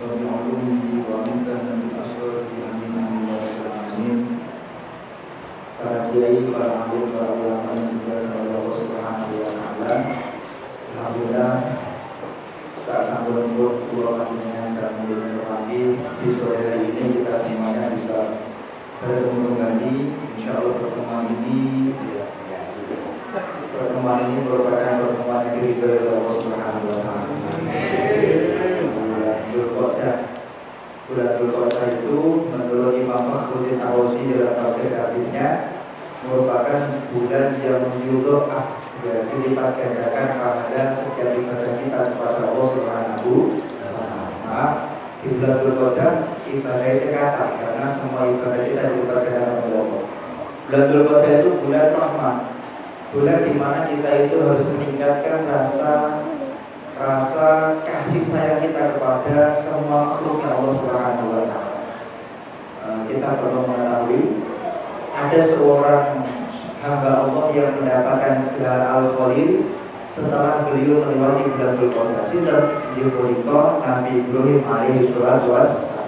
وبعلومه ومنتهى الأسرار آمين يا رب العالمين. Para kiai, para alim, para ulama yang dimuliakan oleh Allah Subhanahu wa taala. Alhamdulillah saat sambil untuk dua kalinya dan menghormati di sore hari ini kita semuanya bisa bertemu kembali. Insyaallah pertemuan ini merupakan pertemuan yang diridhoi oleh Allah Subhanahu wa taala. Bulan Dzulqa'dah itu menurut Imam Fakhruddin Ar-Razi dalam tafsir hadisnya merupakan bulan yang yudha'af, dilipat gandakan pahala setiap ibadah kita kepada Allah Subhanahu wa taala. Di bulan Dzulqa'dah ibadah sekatan karena semua ibadah kita dilipat gandakan oleh Allah. Bulan Dzulqa'dah itu bulan rahmat, bulan di mana kita itu harus meningkatkan rasa kasih sayang kita kepada semua makhluk Allah Subhanahu wa taala. Kita perlu mengetahui ada seorang hamba Allah yang mendapatkan gelar Al-Khalil setelah beliau melewati bulan Dzulqa'dah. Sinten punika Nabi Ibrahim alaihi salatu wassalam.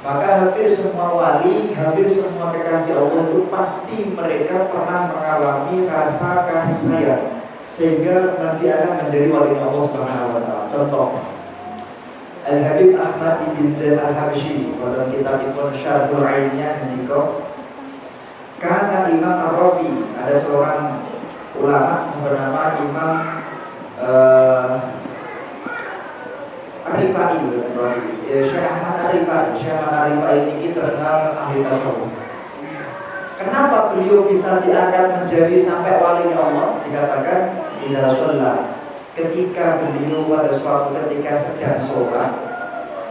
Maka hampir semua wali, hampir semua kekasih Allah itu pasti mereka pernah mengalami rasa kasih sayang sehingga nanti akan menjadi wali Allah Subhanahu wa taala. Contoh Al-Habib Ahmad ibn Zaid Al-Habsyi dalam kitab Syarhul Ainiyah ngendika, karena Imam Ar-Rafi, ada seorang ulama bernama Imam Ar-Rifai, Syekh Ahmad Ar-Rifai. Syekh Ahmad Ar-Rifai ini terkenal ahli tasawuf. Kenapa beliau bisa diangkat menjadi sampai walinya Allah? Dikatakan idza shalla, ketika beliau pada suatu ketika sedang sholat,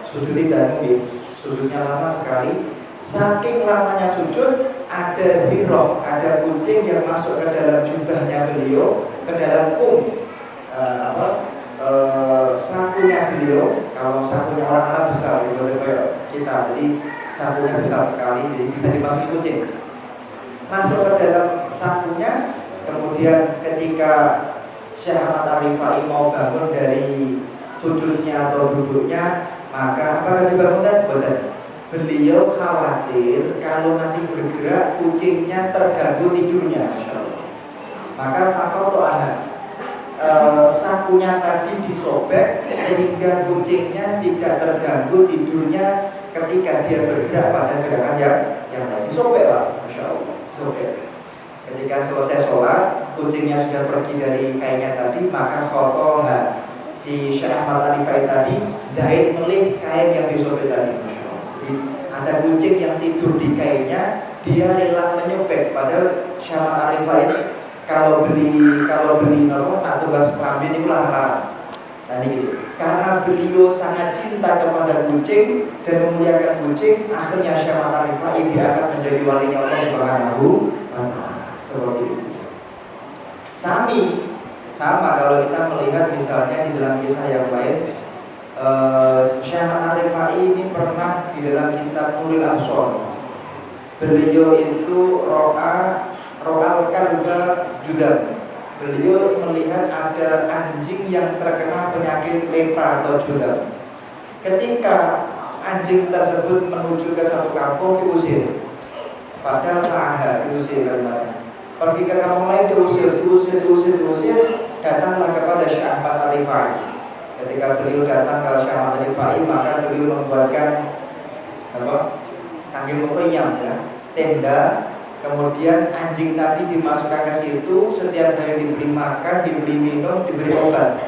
sujud tidak mungkin, sujudnya lama sekali. Saking lamanya sujud, ada hirok, ada kucing yang masuk ke dalam jubahnya beliau, ke dalam sakunya beliau. Kalau sakunya orang Arab besar, gitu kayak kita, jadi sakunya besar sekali, jadi bisa dimasuki kucing. Masuk ke dalam sakunya, kemudian ketika Syekh Ahmad Ar-Rifai mau bangun dari sujudnya atau duduknya, maka apakah dibangunkan? Betul. Beliau khawatir kalau nanti bergerak kucingnya terganggu tidurnya. Maka sakunya tadi disobek sehingga kucingnya tidak terganggu tidurnya ketika dia bergerak pada gerakan yang lain. Disobek, Pak. Masya Allah. Sobek. Ketika selesai sholat, kucingnya sudah pergi dari kainnya tadi, maka khotoha, si Syekh Ahmad Ar-Rifai tadi jahit melih kain yang disobek tadi. Jadi, ada kucing yang tidur di kainnya, dia rela menyobek. Padahal Syekh Ahmad Ar-Rifai kalau beli nak tugas kelambi ini larang. Nah ini karena beliau sangat cinta kepada kucing dan memuliakan kucing, akhirnya Syekh Ahmad Ar-Rifai diangkat menjadi walinya Allah Subhanahu wa taala. Seperti itu. Sama kalau kita melihat misalnya di dalam kisah yang lain, Syekh Ahmad Ar-Rifai ini pernah di dalam kitab Nurul Absar. Beliau itu ro'al kalba judam. Beliau melihat ada anjing yang terkena penyakit lepra atau judam. Ketika anjing tersebut menuju ke satu kampung, diusir. Padahal diusir katanya. Pergi ke kampung lain, diusir. Datanglah kepada Syekh Ahmad Ar-Rifai. Ketika beliau datang ke Syekh Ahmad Ar-Rifai, maka beliau membuatkan tanggil muqayyam, ya, tenda. Kemudian anjing tadi dimasukkan ke situ, setiap hari diberi makan, diberi minum, diberi obat.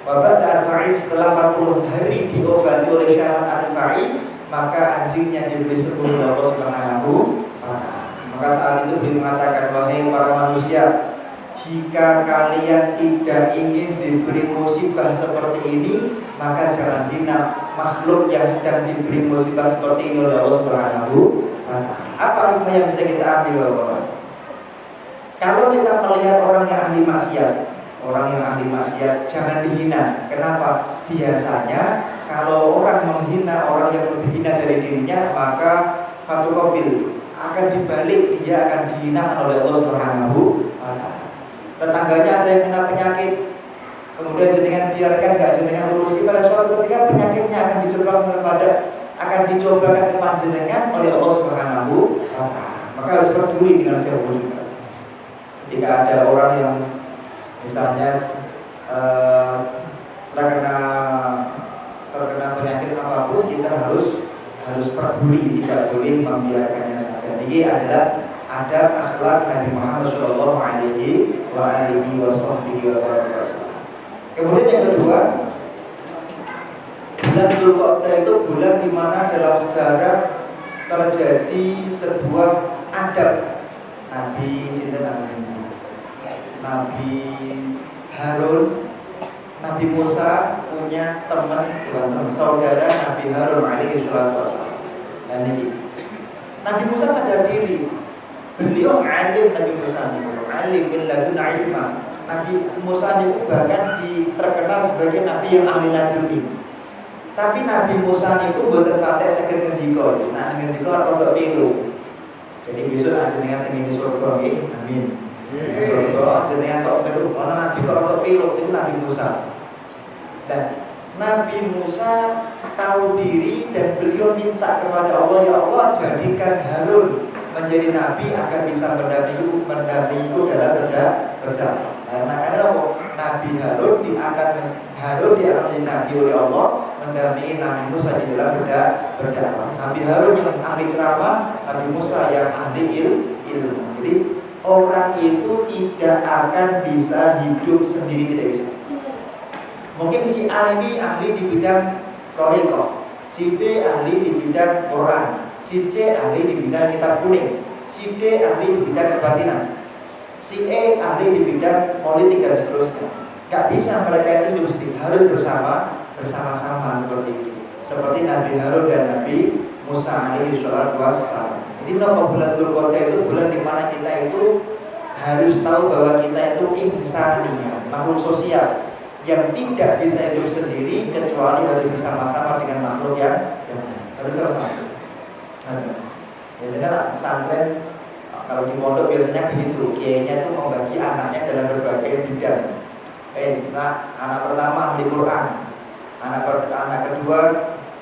Bapak Ar-Rifai setelah 40 hari diobati oleh Syekh Ahmad Ar-Rifai, maka anjingnya diberi sembuh oleh Allah Subhanahu wa taala. Maka saat itu beliau mengatakan, wahai para manusia, jika kalian tidak ingin diberi musibah seperti ini, maka jangan hina makhluk yang sedang diberi musibah seperti ini oleh Allah Subhanahu wa taala. Apa hikmah yang bisa kita ambil, Bapak? Kalau kita melihat orang yang ahli maksiat, jangan dihina. Kenapa? Biasanya kalau orang menghina orang yang lebih hina dari dirinya, maka fatuqabil akan dibalik, dia akan dihina oleh Allah Subhanahu wa taala. Tetangganya ada yang kena penyakit, kemudian jenengan biarkan, gak jenengan urusi, pada suatu ketika penyakitnya akan dicobakan ke panjenengan oleh Allah Subhanahu wa Ta'ala. Maka harus peduli dengan siapa juga. Ketika ada orang yang misalnya terkena penyakit apapun, kita harus peduli, tidak boleh membiarkannya saja. Ini adalah adab akhlak Nabi Muhammad Shallallahu Alaihi Wasallam. Kemudian yang kedua, bulan Dzulqa'dah itu bulan di mana dalam sejarah terjadi sebuah adab Nabi Harun, Nabi Musa punya saudara Nabi Harun alaihi wassalam. Dan ini Nabi Musa sadar diri, beliau alim. Nabi Musa alim min ladun ilma. Nabi Musa itu bahkan terkenal sebagai nabi yang ahli laduni. Tapi Nabi Musa itu boten patek saged ngendika. Nah, ngendika rada pilu. Jadi besok aja dengan tinggi surga nggih. Amin. Surga jenengan kok pilu. Ana nabi kok rada pilu itu Nabi Musa. Dan Nabi Musa tahu diri dan beliau minta kepada Allah, ya Allah jadikan Harun menjadi nabi agar bisa mendampingiku dalam berdakwah. Karena Nabi Harun diambil nabi oleh Allah mendampingi Nabi Musa di dalam berdakwah. Nabi Harun yang ahli ceramah, Nabi Musa yang ahli ilmu. Jadi orang itu tidak akan bisa hidup sendiri, tidak bisa. Mungkin si A ini ahli di bidang thariqah, si B ahli di bidang Quran, si C ahli di bidang kitab kuning, si D ahli di bidang kebatinan, si E ahli di bidang politik dan seterusnya. Gak bisa mereka itu hidup sendiri, harus bersama-sama seperti itu. Seperti Nabi Harun dan Nabi Musa alaihi wassalam. Jadi kenapa bulan Dzulqa'dah itu bulan di mana kita itu harus tahu bahwa kita itu insaniya, makhluk sosial yang tidak bisa hidup sendiri kecuali harus bersama-sama dengan makhluk yang harus bersama. Biasanya pesantren kalau di pondok biasanya begitu, kiainya itu membagi anaknya dalam berbagai bidang. Anak pertama ahli Quran, anak kedua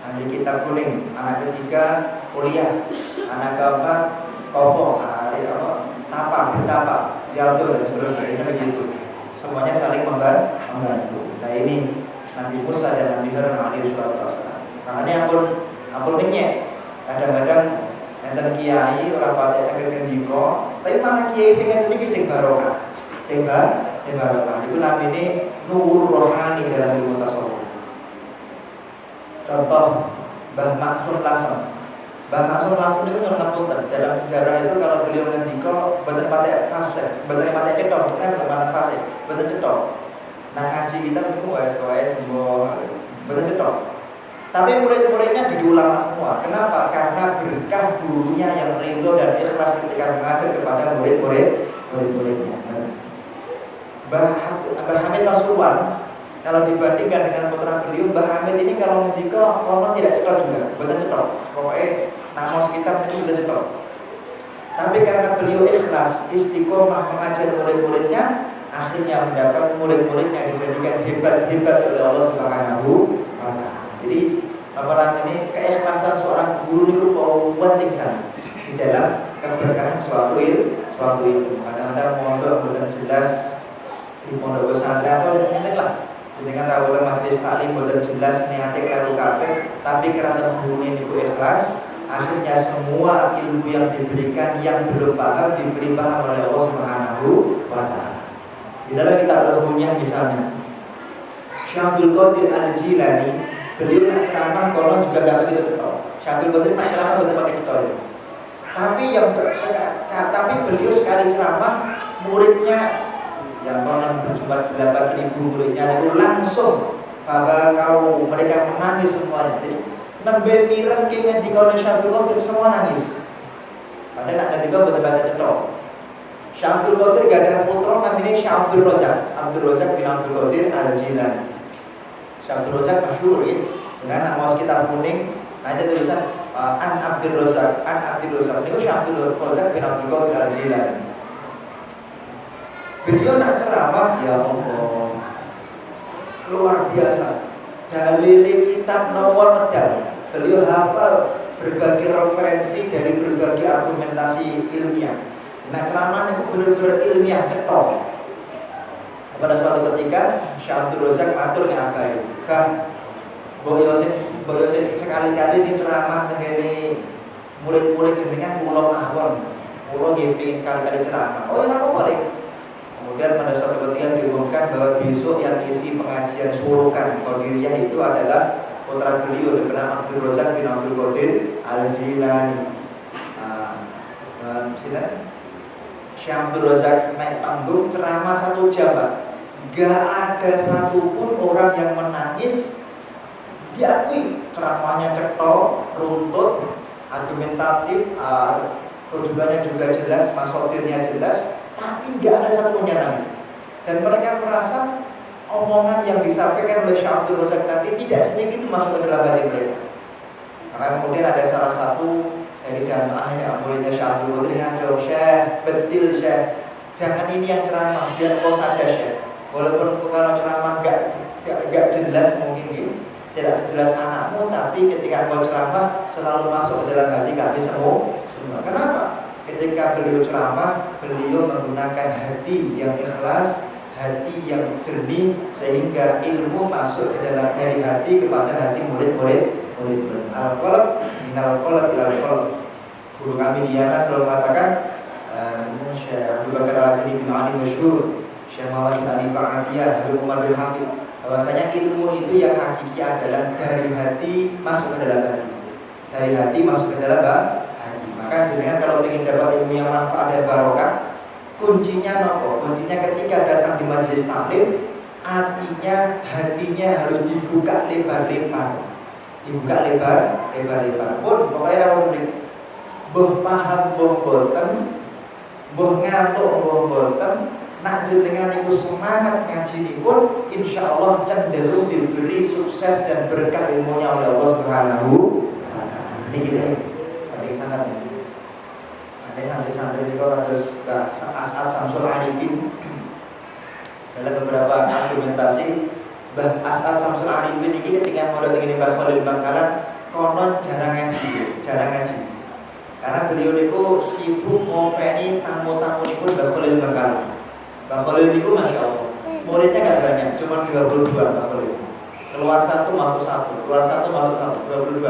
ahli kitab kuning, anak ketiga kuliah, anak keempat tokoh, bertapa, diatur dan seterusnya, begitu. Semuanya saling membantu. Nah ini Nabi Musa dan Nabi Harun alaihi wassalam. Makanya ampun kenyek. Kadang-kadang enten kiai ora patek saged ngendika, tapi malah kiai sing ngeten iki sing barokah. Sing barokah. Iku namine nur rohani dalam ilmu tasawuf. Contoh Mbah Maksum Lasem. Mbah Maksum Lasem itu ngapunten dalam sejarah itu kalau beliau ngendika boten patek fasih, boten patek cetok, boten patek fasih, boten cetok. Nah ngaji kita itu OS boten cetok. Tapi murid-muridnya jadi ulama semua. Kenapa? Karena berkah gurunya yang ridho dan ikhlas ketika mengajar kepada murid-muridnya. Mbah Hamid Pasuruan, kalau dibandingkan dengan putra beliau, Mbah Hamid ini kalau ngendika konon tidak cetok juga, boten cetok. Pokoknya namos kita itu boten cetok. Tapi karena beliau ikhlas, istiqomah mengajar murid-muridnya, akhirnya mendapat murid-muridnya dijadikan hebat-hebat oleh Allah Subhanahu wa Ta'ala. Jadi ini keikhlasan seorang guru itu penting sangat di dalam keberkahan suatu ilmu. Kadang-kadang mondok boten jelas di pondok pesantren atau penting lah dengan rawuhan majelis taklim boten jelas niate karo kabeh, tapi karena gurune niku ikhlas, akhirnya semua ilmu yang diberikan yang belum paham diberi paham oleh Allah Subhanahu wa Ta'ala. Di dalam kitab Al-Hunyah misalnya Syekh Abdul Qadir Al-Jilani, beliau nak ceramah konon juga gak begitu cetok. Syekh Abdul Qadir nak ceramah betul pakai cetok. Tapi beliau sekali ceramah muridnya yang konon berjumlah 8.000 muridnya itu langsung mereka menangis semuanya. Jadi nembe mireng ki ngendika Syekh Abdul Qadir semua nangis. Padahal nak ngendika betul pakai cetok. Syekh Abdul Qadir gak ada putra namanya Syekh Abdul Razak bin Abdul Qadir Al-Jilani. Syekh Abdul Razak masyhur ya. Dengan nama kitab kuning ada tulisan An Abdul Razak. Itu Syekh Abdul Razak bin Abdul Qadir Al-Jilani. Beliau nak ceramah, ya Allah, luar biasa. Dalil kitab nomor medal. Beliau hafal berbagai referensi dari berbagai argumentasi ilmiah. Nah, ceramahnya itu benar-benar ilmiah cetok. Pada suatu ketika Syekh Abdul Razak matur ning abahe, "Kah, boyo sing sekali-kali sing ceramah tengene murid-murid jenengan kula mawon. Kula nggih pengin sekali-kali ceramah." "Oh, ya apa boleh." Kemudian pada suatu ketika diumumkan bahwa besok yang isi pengajian surukan Qadiriyah itu adalah putra beliau bernama Abdul Razak bin Abdul Qadir Al-Jilani. Syekh Abdul Razak naik panggung ceramah 1 jam, Pak. Gak ada satupun orang yang menangis. Diakui ceramahnya cetok, runtut, argumentatif, rujukannya juga jelas, masotirnya jelas, tapi gak ada satupun yang nangis. Dan mereka merasa omongan yang disampaikan oleh Syekh Abdul Razak tadi tidak sedikit itu masuk ke dalam hati mereka. Maka kemudian ada salah satu dari jamaah yang muridnya Syekh Abdul Qadir ngaco, "Syekh, betul Syekh, jangan ini yang ceramah, biar kau saja Syekh. Walaupun kalau ceramah gak jelas mungkin gitu, tidak sejelas anakmu, tapi ketika kau ceramah selalu masuk ke dalam hati kami semua. Kenapa? Ketika beliau ceramah, beliau menggunakan hati yang ikhlas, hati yang jernih, sehingga ilmu masuk ke dalam dari hati kepada hati murid-murid. Al-qalb minal qalb ilal qalb. Guru kami di Yana selalu mengatakan, Syekh Abu Bakar Al-Adini bin Ali masyhur, Syekh Muhammad bin Ali Ba'atiyah, Habib Umar bin Habib, bahwasanya ilmu itu yang hakiki adalah dari hati masuk ke dalam hati. Dari hati masuk ke dalam hati. Maka jenengan kalau ingin dapat ilmu yang manfaat dan barokah, kuncinya nopo? Kuncinya ketika datang di majelis taklim, artinya hatinya harus dibuka lebar-lebar. Dibuka lebar-lebar. Pun pokoknya kalau boh paham boh boten, boh ngantuk boh boten, nak jenengan iku semangat ngaji ini pun insyaallah cenderung diberi sukses dan berkah ilmunya oleh Allah Subhanahu wa taala. Ini penting sangat. Ada santri-santri itu harus As'ad Samsul Arifin dalam beberapa argumentasi. Mbah As'ad Samsul Arifin ini ketika mau datang di Mbah Khalil Bangkalan konon jarang ngaji. Karena beliau itu sibuk ngopeni tamu-tamu itu Mbah Khalil Bangkalan. Mbah Khalil itu Masya Allah, muridnya gak banyak, cuma 32 Mbah Khalil. Keluar satu masuk satu, keluar satu masuk satu, 22.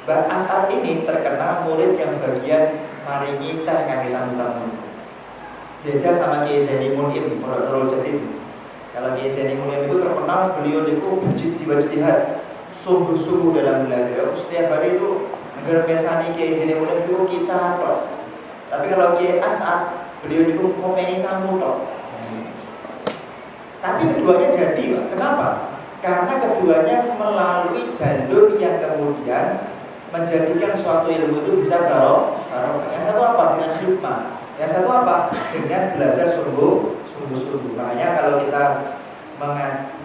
Mbah As'ad ini terkenal murid yang bagian maringi teh kaki tamu-tamu. Beda sama Kiai Zaini Munim, Pondok Nurul Jadid. Kalau Kiai Zaini Munim itu terkenal beliau itu berjihad, sungguh-sungguh dalam belajar. Setiap hari itu agar biasanya Kiai Zaini Munim itu kita apa? Tapi kalau Kiai As'ad beliau itu ngomeni tamu toh. Tapi keduanya jadi, Pak. Kenapa? Karena keduanya melalui jalur yang kemudian menjadikan suatu ilmu itu bisa barokah. Yang satu apa? Dengan khidmah. Yang satu apa? Dengan belajar sungguh-sungguh. Makanya kalau kita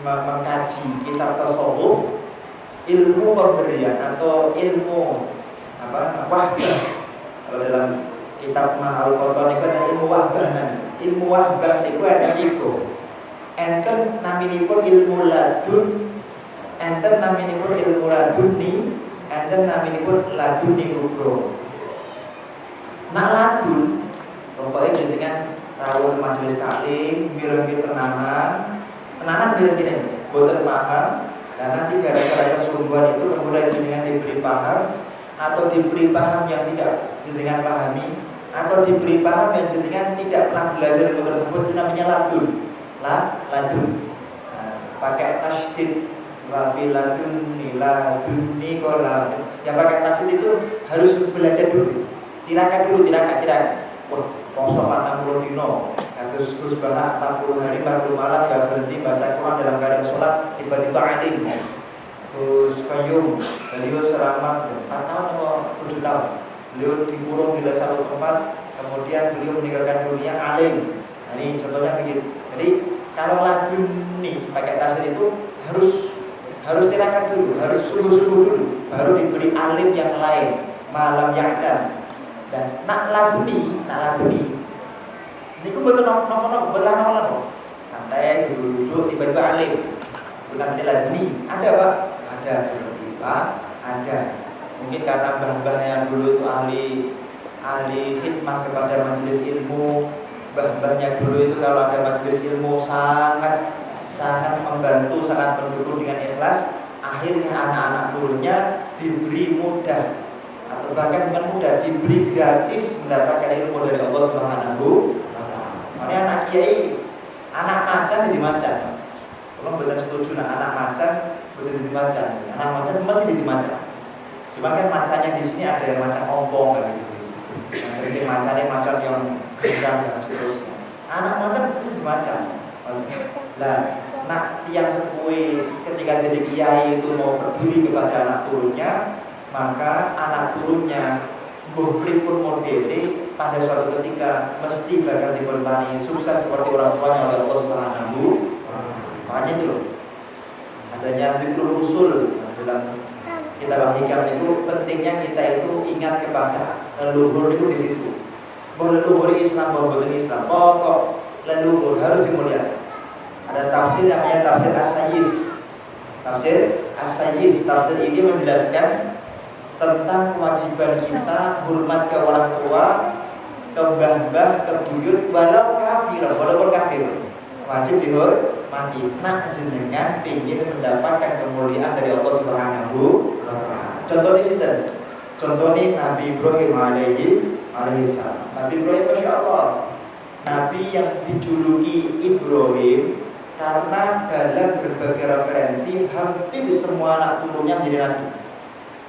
mengkaji kitab tasawuf, ilmu pemberian atau ilmu wahbah. Kalau dalam kitab Ma'al Qur'an itu ada ilmu wahbah. Ilmu wahbah itu ada iku. Enten naminipun ilmu ladun, enten naminipun ilmu laduni, enten naminipun laduni kubro. Nak ladun, pokoknya jenengan rawuh majelis taklim, mireng tenanan mireng gini, boten paham, dan nanti gara-gara kesungguhan itu kemudian jenengan diberi paham, atau diberi paham yang tidak jenengan pahami, atau diberi paham yang jenengan tidak pernah belajar ilmu tersebut, itu namanya ladun. Ladun. Pakai tasydid, ladunni kola. Yang pakai tasydid itu harus belajar dulu. Tirakat. Wah, poso 40 dino, kados Gus Bahak 40 hari 40 malam gak berhenti baca Quran dalam keadaan sholat, tiba-tiba alim. Gus Qayyum, beliau selama 4 tahun atau 7 tahun. Beliau dikurung di satu tempat, kemudian beliau meninggalkan dunia alim. Nah, ini contohnya begitu. Jadi kalau laduni pakai tasydid itu harus tirakat dulu, harus sungguh-sungguh dulu, baru diberi alim yang lain, malam ya'dan. Dan nak laduni. Niku betul nomor santai duduk tiba-tiba alim, bukan laduni, ada Pak, ada seperti Pak, ada. Mungkin karena mbah-mbahnya dulu itu ahli khidmah kepada majelis ilmu, mbah-mbahnya dulu itu kalau ada majelis ilmu sangat membantu, sangat mendukung dengan ikhlas. Akhirnya anak-anak turunnya diberi mudah atau bahkan bukan mudah, diberi gratis mendapatkan ilmu dari Allah Subhanahu wa taala. Makanya anak kiai, anak macan dimacan. Kalau betul setuju anak macan betul dimacan. Anak macan mesti dimacan. Cuma kan macannya di sini ada yang macan ompong kan gitu. Yang sini macannya macan yang gendang dan seterusnya. Anak macan itu dimacan. Lah, nak yang sepui ketika jadi kiai itu mau peduli kepada anak turunnya, maka anak turunnya berpikir modeli pada suatu ketika mesti bakal diberkati sukses seperti orang tuanya oleh Allah Subhanahu. Makanya itu adanya zikrul usul dalam kitab hikam itu pentingnya kita itu ingat kepada leluhur itu di situ. Bahwa leluhur Islam, bahwa Islam, pokok leluhur harus dimuliakan. Ada tafsir namanya tafsir As-Sayyis. Tafsir As-Sayyis, tafsir ini menjelaskan tentang kewajiban kita hormat ke orang tua, ke mbah-mbah, ke buyut, walaupun kafir, wajib dihormati. Nak jenengan ingin mendapatkan kemuliaan dari Allah Subhanahu wa taala. Contoh di sini, contoh ini Nabi Ibrahim alaihi salam. Nabi Ibrahim masya Allah, Nabi yang dijuluki Ibrahim karena dalam berbagai referensi hampir semua anak turunnya menjadi nabi.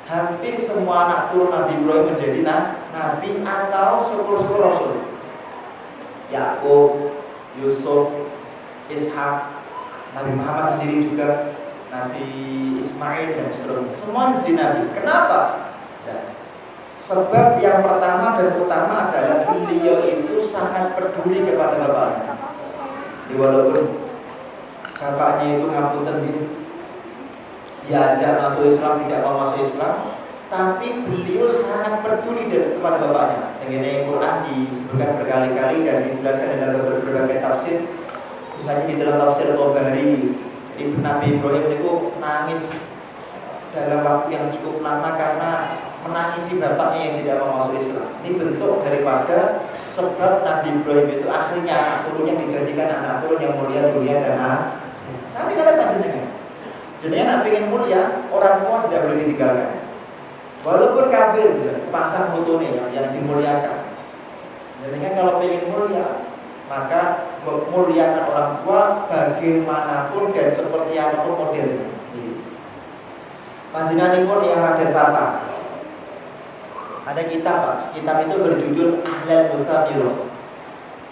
Hampir semua anak turun Nabi Ibrahim menjadi nabi atau syukur rasul. Yakub, Yusuf, Ishak, Nabi Muhammad sendiri juga, Nabi Ismail dan seterusnya. Semua menjadi nabi. Kenapa? Sebab yang pertama dan utama adalah beliau itu sangat peduli kepada bapaknya. Walaupun bapaknya itu ngapunten gitu, diajak masuk Islam, tidak mau masuk Islam, tapi beliau sangat peduli kepada bapaknya. Dengan Quran disebutkan berkali-kali dan dijelaskan dalam berbagai tafsir. Misalnya di dalam tafsir Tabari, Ibnu Nabi Ibrahim itu nangis dalam waktu yang cukup lama karena menangisi bapaknya yang tidak mau masuk Islam. Ini bentuk daripada sebab Nabi Ibrahim itu akhirnya anak turunnya dijadikan anak turun yang mulia dunia dan akhirat. Sampai kalian jenengan nak pengen mulia, orang tua tidak boleh ditinggalkan. Walaupun kafir, pasang mutunya yang dimuliakan. Jenengan kalau pengen mulia, maka memuliakan orang tua bagaimanapun dan seperti apapun modelnya. Panjenenganipun yang Raden Fatah. Ada kitab, Pak. Kitab itu berjudul Ahlal Mustamirah.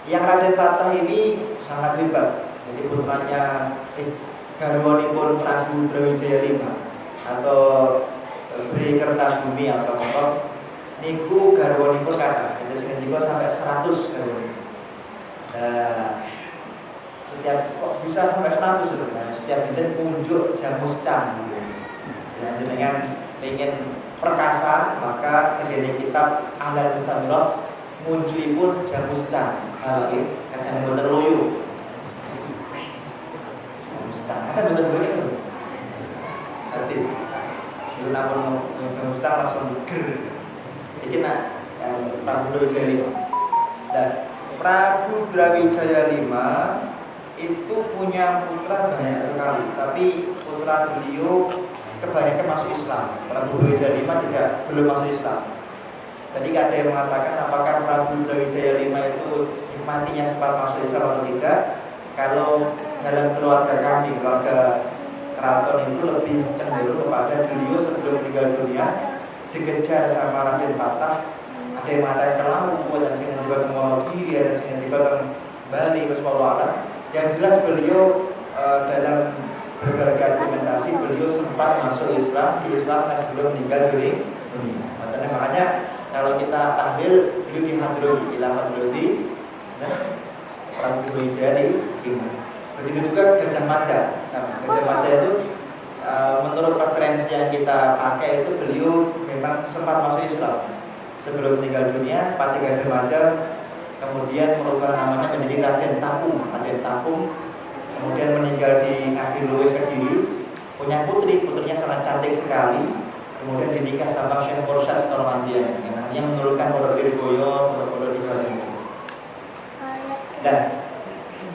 Yang Raden Fatah ini sangat hebat. Jadi putranya garwanipun Prabu Brawijaya V atau Bri Kertabumi atau apa niku garwanipun kata. Jadi sing sampai 100 garwanipun. Setiap kok bisa sampai 100 itu. Nah, setiap dinten unjuk jamus cang gitu. Dan jenengan ingin perkasa, maka terjadi kitab Ahlal Mustamirah munculipun jamus cang. Nggih, kasane boten loyo. Jamus cang. Ada boten itu. Hati. Itu namun jamus cang langsung ger. Iki nak Prabu Brawijaya V. Dan Prabu Brawijaya V itu punya putra banyak sekali, tapi putra beliau kebanyakan masuk Islam. Prabu Brawijaya V belum masuk Islam. Jadi ada yang mengatakan apakah Prabu Brawijaya V itu matinya sempat masuk Islam atau tidak? Kalau dalam keluarga kami, keluarga keraton itu lebih cenderung kepada beliau sebelum meninggal dunia dikejar sama Raden Fatah. Ada yang mengatakan terlalu dan sehingga juga kiri, ada sehingga juga kembali ke Swalwala. Yang jelas beliau dalam berbagai argumentasi beliau sempat masuk Islam di Islam sebelum meninggal dunia. Makanya kalau kita tahlil beliau dihadroi ila hadroti Prabu Brawijaya V. Begitu juga Gajah Mada. Gajah Mada itu menurut referensi yang kita pakai itu beliau memang sempat masuk Islam sebelum meninggal dunia. Patih Gajah Mada kemudian merubah namanya menjadi Raden Tapung. Raden Tapung kemudian di Luwe Kediri, punya putrinya sangat cantik sekali. Kemudian dinikah sama Syekh Mursyad Normandia yang menurunkan Pondok Lirboyo, Pondok di Jawa Timur.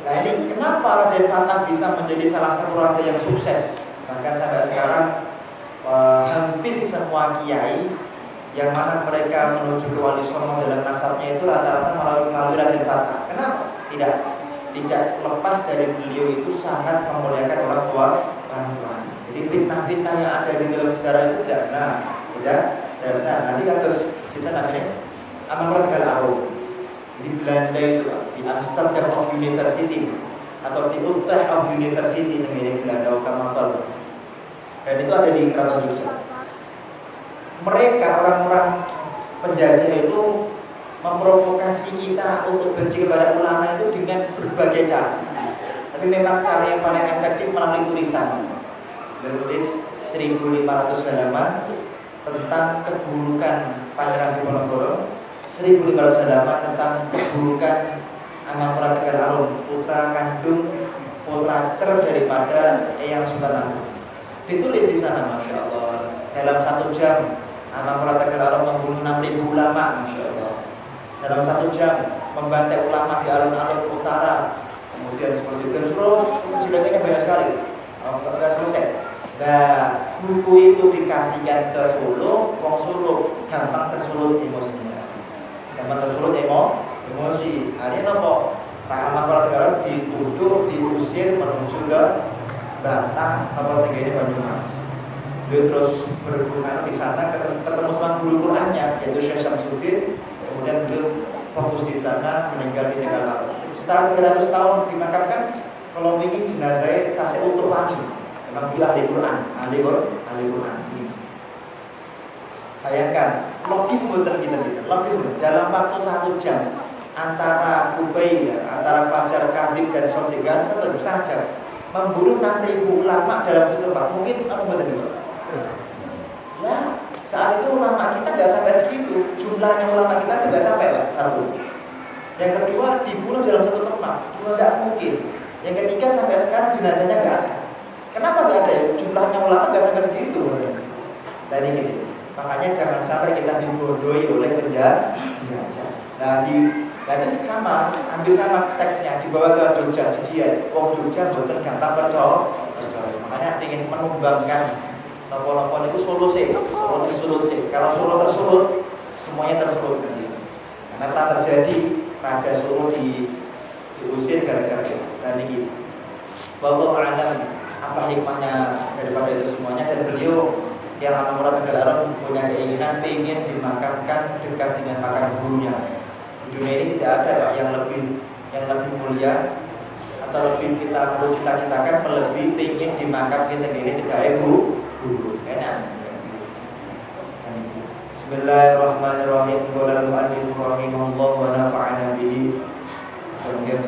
Nah ini kenapa Raden Fatah bisa menjadi salah satu raja yang sukses? Bahkan sampai sekarang hampir semua kiai yang mana mereka menuju ke Wali Songo dalam nasabnya itu rata-rata melalui Raden Fatah. Kenapa? Tidak lepas dari beliau itu sangat memuliakan orang tua. Jadi fitnah-fitnah yang ada di dalam sejarah itu tidak benar. Nanti kasus kita namanya Amal Ragal Arum di Belanda itu, di Amsterdam of University atau di Utrecht of University di Belanda Kamal. Dan itu ada di Keraton Jogja. Mereka orang-orang penjajah itu memprovokasi kita untuk benci kepada ulama itu dengan berbagai cara. Tapi memang cara yang paling efektif melalui tulisan. Beliau tulis 1500 halaman tentang keburukan Pangeran Diponegoro, 1500 halaman tentang keburukan Amal Tegar Arum, putra kandung, putra cer daripada Eyang Sultan Agung. Ditulis di sana, masya Allah. Dalam 1 jam Amal Tegar Arum membunuh 6.000 ulama, masya Allah. Dalam 1 jam membantai ulama di alun-alun utara. Kemudian seperti itu terus ceritanya banyak sekali. Enggak selesai. Nah, buku itu dikasihkan ke Solo, wong Solo gampang tersulut emosinya. Gampang tersulut emosi. Akhirnya apa? Pak Amal Tegar Arum dituduh, diusir menuju ke Batang atau tinggal di Banyumas. Beliau terus berhubungan di sana ketemu sama guru Qurannya yaitu Syekh Syamsuddin. Kemudian beliau fokus di sana, meninggal di Tegal. Setelah 300 tahun dimakamkan, kalau ini jenazahnya tasik untuk wani. Memang beliau ahli Quran, ahli Quran. Bayangkan, logis betul kita. Logis betul. Dalam waktu 1 jam antara Ubay, antara Fajar, Kadib dan Sotigan tetap saja membunuh 6.000 ulama dalam satu tempat. Mungkin apa betul juga? Ya. Saat itu ulama kita nggak sampai segitu, jumlahnya ulama kita juga sampai Pak, 1. Yang kedua dibunuh dalam satu tempat, juga nggak mungkin. Yang ketiga sampai sekarang jenazahnya nggak ada. Kenapa nggak ada ya? Jumlahnya ulama nggak sampai segitu. Dan ini, makanya jangan sampai kita dibodohi oleh penjajah. Nah ini sama, ambil sama teksnya dibawa ke Jogja, jadi wong Jogja bukan gampang percaya. Makanya ingin menumbangkan Nopo-nopo itu Solo sih. Kalau Solo tersulut, semuanya tersulut. Karena tak terjadi Raja Solo diusir gara-gara itu. Dan ini, wallahu a'lam apa hikmahnya daripada itu semuanya. Dan beliau yang Amal Tegar Arum punya keinginan ingin dimakamkan dekat dengan makam gurunya. Di dunia ini tidak ada yang lebih mulia atau lebih kita perlu cita-citakan lebih ingin dimakamkan ini cedai guru. Enak. Bismillahirrahmanirrahim. Qala al-mu'allif rahimahullah wa nafa'ana bihi. Sambil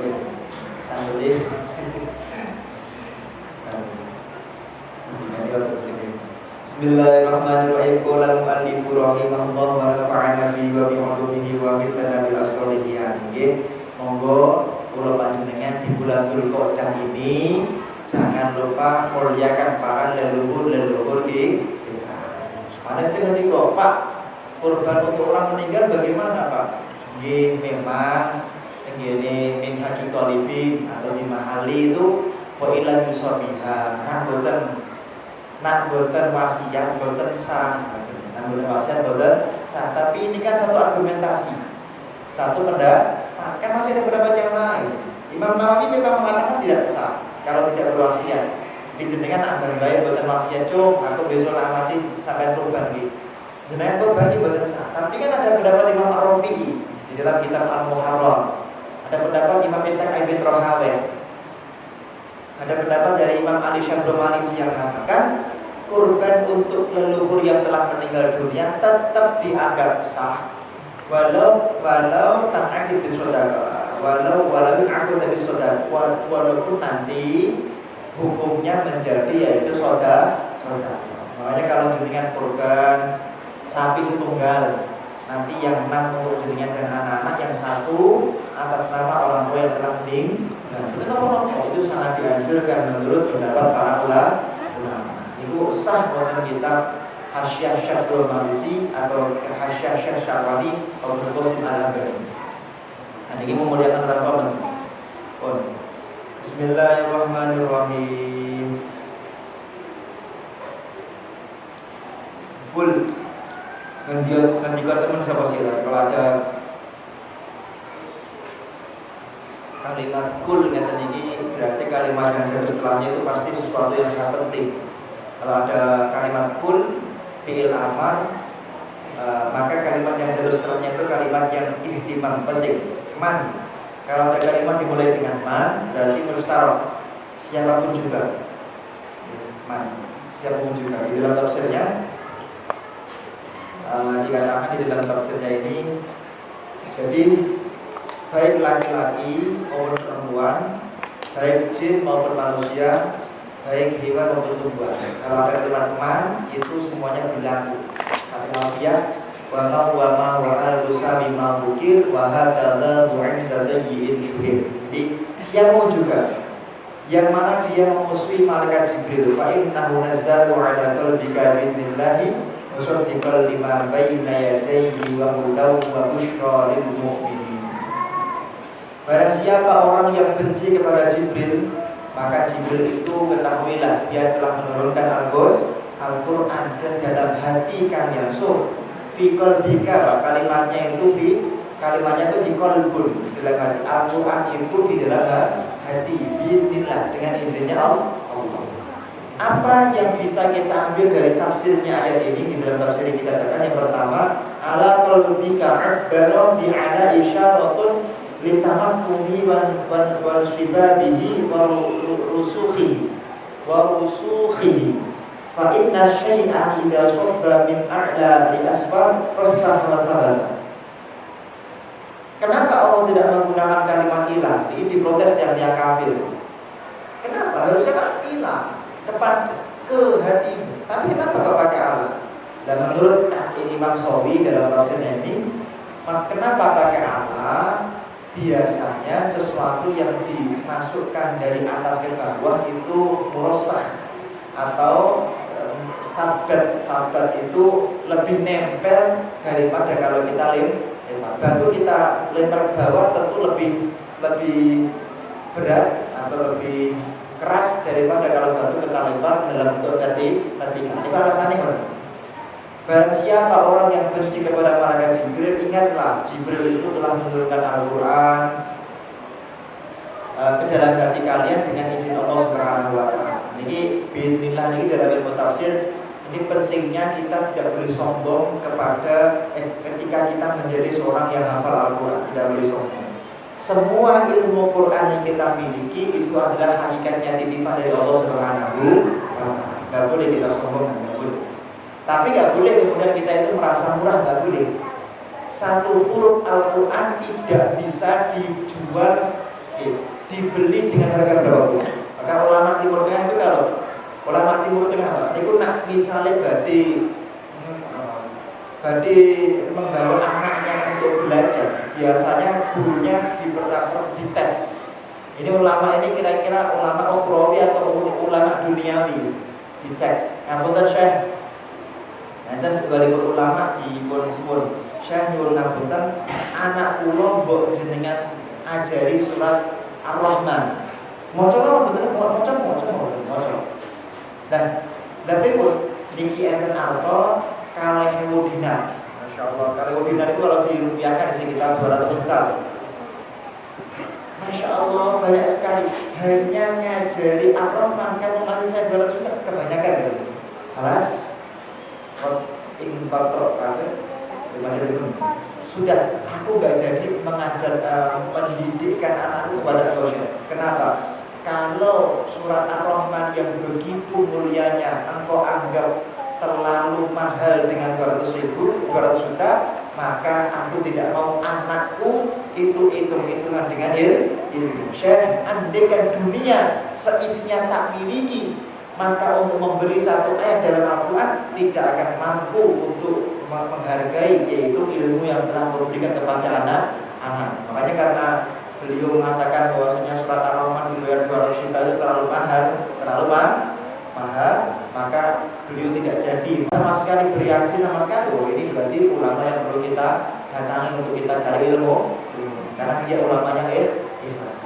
Bismillahirrahmanirrahim. Qala al-mu'allif rahimahullah wa nafa'ana bihi wa bi'ulumihi wa bi'tana bil asrolihiyan. Monggo kula panjenengan di bulan Dzulqa'dah ini jangan lupa muliakan para leluhur kita. Mana sih ketika Pak kurban untuk orang meninggal bagaimana Pak? Memang ini minhajul talibin atau di mahali itu poilan musabiha. Nak boten wasiat boten sah. Tapi ini kan satu argumentasi, satu pendapat. Kan masih ada pendapat yang lain. Imam Nawawi memang mengatakan tidak sah kalau tidak berwasiat. Jenengan ambil baik boten wasiat cung atau besok amati sampai kurban gitu. Jenengan kurban iki boten sah. Tapi kan ada pendapat Imam Ar-Rafi'i di dalam kitab Al-Muharrar. Ada pendapat Imam Ishaq bin Rahawayh. Ada pendapat dari Imam Ali Syabdo Malisi yang mengatakan kurban untuk leluhur yang telah meninggal dunia tetap dianggap sah walau ta'akid bisodara walau ta'akid bisodara walaupun nanti hukumnya menjadi yaitu saudara. Makanya kalau jenengan kurban sapi setunggal, nanti yang 6 untuk jenengan dan anak-anak, yang 1 atas nama orang tua yang telah meninggal. Nah, itu nopo itu sangat dianjurkan menurut pendapat para ulama. Itu sah wonten kitab Hasyiah Syarhul Malisi atau Hasyiah Syekh Syarwani atau Qasim Al-Abadi. Nah, ini memuliakan Ramadan. Bismillahirrahmanirrahim. Kul ngendika teman sapa sira kalau ada kalimat kul ngeten iki berarti kalimat yang ada setelahnya itu pasti sesuatu yang sangat penting. Kalau ada kalimat kul fi'il amar maka kalimat yang jatuh setelahnya itu kalimat yang ihtimam penting. Man, kalau ada kalimat dimulai dengan man berarti mustarab, siapapun juga. Man, siapapun juga. Di dalam tafsirnya dikatakan di dalam tafsirnya ini, jadi baik laki-laki maupun perempuan, baik jin maupun manusia, baik hewan maupun tumbuhan. Kalau ada kalimat man itu semuanya berlaku. Kata dia wa ma wa al-rusabi ma bukir wa hadza mu'inda tayyin syuhir. Jadi siapa juga yang mana dia memusuhi malaikat Jibril, fa innahu nazzalu ala qalbika bi'idznillah musaddiqan lima bayna yadayhi wa hudan wa busyra lil mu'minin. Barang siapa orang yang benci kepada Jibril, maka Jibril itu ketahuilah dia telah menurunkan Al-Quran ke dalam hati kalian. So, fi qalbika, kalimatnya itu kalimatnya itu di qalbun, dalam hati. Al-Quran itu di dalam hati, biidznillah, dengan izinnya Allah. Apa yang bisa kita ambil dari tafsirnya ayat ini? Di dalam tafsir kita katakan yang pertama, ala qalbika abbara bi ala isyaratun litamakkuni wal shibabihi wa rusukhi fa inna syai'a idza sabba min a'la li asfar rasah wa thabata. Kenapa Allah tidak menggunakan kalimat ilah? Ini diprotes tiap-tiap kafir. Kenapa? Harusnya kan ilah ke hatimu. Tapi kenapa kau pakai Allah? Dan menurut Imam Sawi dalam tafsirnya ini, kenapa pakai Allah? Biasanya sesuatu yang dimasukkan dari atas ke bawah itu merosak atau sabat itu lebih nempel daripada kalau kita lempar batu, kita lempar ke bawah tentu lebih berat atau lebih keras daripada kalau batu kita lempar dalam bentuk vertikal. Itu alasannya kan? Barang siapa orang yang benci kepada malaikat Jibril, ingatlah Jibril itu telah menurunkan Al-Quran ke dalam hati kalian dengan izin Allah Subhanahu wa Ta'ala. Ini biidznillah, ini dalam ilmu tafsir. Ini pentingnya kita tidak boleh sombong kepada ketika kita menjadi seorang yang hafal Al-Quran, tidak boleh sombong. Semua ilmu Quran yang kita miliki itu adalah hakikatnya titipan dari Allah Subhanahu wa Ta'ala. Tidak boleh kita sombong, tidak boleh. Tapi tidak boleh kemudian kita itu merasa murah, tidak boleh. Satu huruf Al-Quran tidak bisa dijual, dibeli dengan harga berapa. Maka ulama Timur Tengah itu, kalau ulama Timur Tengah itu nak misalnya badi membawa anaknya untuk belajar, biasanya gurunya dites. Ini ulama ini kira-kira ulama ukhrawi atau ulama duniawi, dicek. Ngapunten Syekh, nanti segalipun ulama di pun Syekh nyuwun ngapunten, anak kula mbok jenengan ajari surat Ar-Rahman. Maca betul, maca. Tapi pun niki enten arto kalih ewu dinar. Masyaallah, kalih ewu dinar itu kalau dirupiahkan sekitar 200 juta. Masya Allah, banyak sekali. Hanya ngajari Ar-Rahman kan masih saya 200 juta, kebanyakan gitu. Alas, inkotor kafir, sudah, aku gak jadi mengajar, mendidikkan anakku kepada Allah. Kenapa? Kalau surat Ar-Rahman yang begitu mulianya engkau anggap terlalu mahal dengan 200 juta, maka aku tidak mau anakku itu hitung-hitungan dengan ilmu. Syekh, andaikan dunia seisinya tak miliki, maka untuk membeli satu ayat dalam Al-Quran tidak akan mampu untuk menghargai yaitu ilmu yang telah memberikan kepada anak. Makanya karena beliau mengatakan bahwasanya surat Ar-Rahman dibayar 200 juta itu terlalu mahal, maka beliau tidak jadi sama sekali bereaksi sama sekali. Oh, ini berarti ulama yang perlu kita datangi untuk kita cari ilmu, karena dia ulama yang ikhlas.